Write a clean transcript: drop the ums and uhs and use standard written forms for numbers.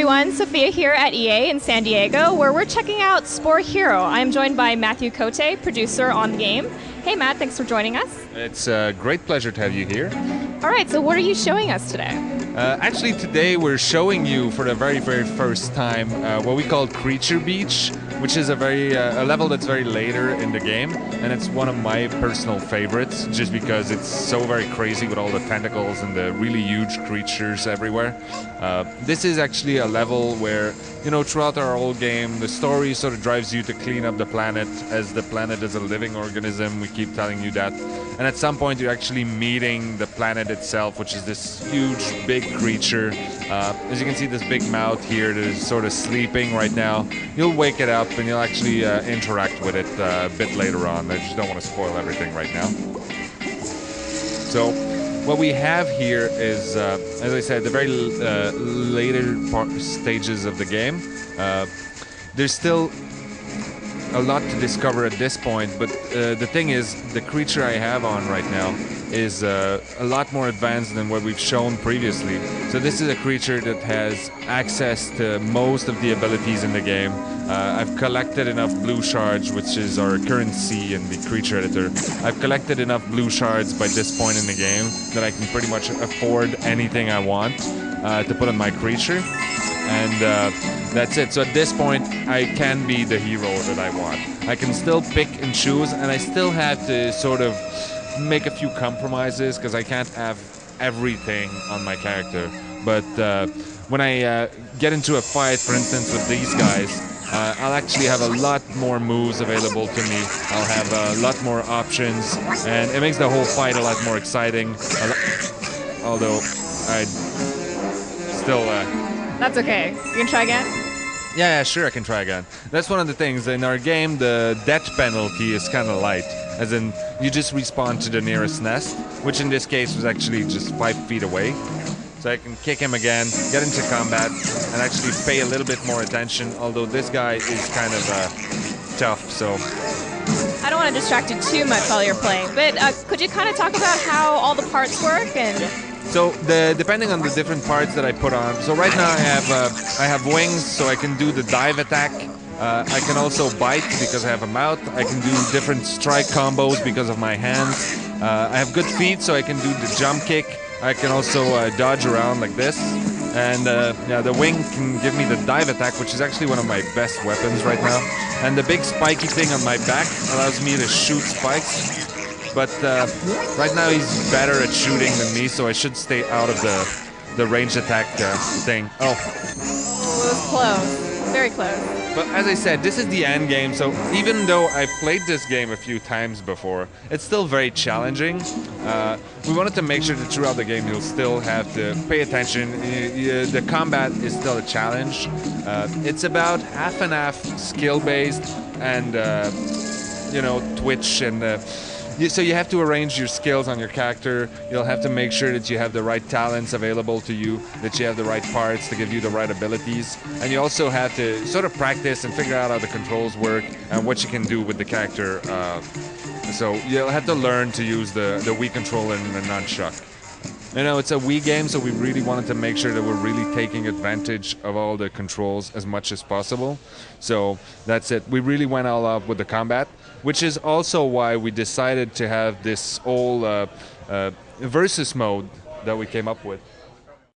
everyone, Sophia here at EA in San Diego, where we're checking out Spore Hero. I'm joined by Matthew Cote, producer on the game. Hey Matt, thanks for joining us. It's a great pleasure to have you here. All right, so what are you showing us today? Actually, today we're showing you for the very first time what we call Creature Beach, which is a level that's very later in the game, and it's one of my personal favorites, just because it's so very crazy with all the tentacles and the really huge creatures everywhere. This is actually a level where, you know, throughout our whole game, the story sort of drives you to clean up the planet, as the planet is a living organism. We keep telling you that. And at some point, you're actually meeting the planet itself, which is this huge, big creature. As you can see, this big mouth here that is sort of sleeping right now. You'll wake it up and you'll actually interact with it a bit later on. I just don't want to spoil everything right now. So what we have here is, as I said, the very later stages of the game. There's still a lot to discover at this point, but the thing is, the creature I have on right now is a lot more advanced than what we've shown previously. So this is a creature that has access to most of the abilities in the game. I've collected enough blue shards, which is our currency in the creature editor. I've collected enough blue shards by this point in the game that I can pretty much afford anything I want to put on my creature. And that's it. So at this point, I can be the hero that I want. I can still pick and choose, and I still have to sort of make a few compromises, because I can't have everything on my character. But when I get into a fight, for instance, with these guys, I'll actually have a lot more moves available to me. I'll have a lot more options, and it makes the whole fight a lot more exciting. Although I still... That's okay. You can try again? Yeah, sure, I can try again. That's one of the things. In our game, the death penalty is kind of light. As in, you just respawn to the nearest nest, which in this case was actually just 5 feet away. So I can kick him again, get into combat, and actually pay a little bit more attention, although this guy is kind of tough, so... I don't want to distract you too much while you're playing, but could you kind of talk about how all the parts work and... So depending on the different parts that I put on. So right now I have wings, so I can do the dive attack. I can also bite because I have a mouth. I can do different strike combos because of my hands. I have good feet, so I can do the jump kick. I can also dodge around like this. And yeah, the wing can give me the dive attack, which is actually one of my best weapons right now. And the big spiky thing on my back allows me to shoot spikes. But right now he's better at shooting than me, so I should stay out of the ranged attack thing. Oh. It was close. Very close. But as I said, this is the end game, so even though I've played this game a few times before, it's still very challenging. We wanted to make sure that throughout the game you'll still have to pay attention. The combat is still a challenge. It's about half and half skill-based and, you know, twitch and... So you have to arrange your skills on your character. You'll have to make sure that you have the right talents available to you, that you have the right parts to give you the right abilities. And you also have to sort of practice and figure out how the controls work and what you can do with the character. So you'll have to learn to use the Wii controller and the nunchuck. You know, it's a Wii game, so we really wanted to make sure that we're really taking advantage of all the controls as much as possible. So that's it. We really went all out with the combat, which is also why we decided to have this whole versus mode that we came up with.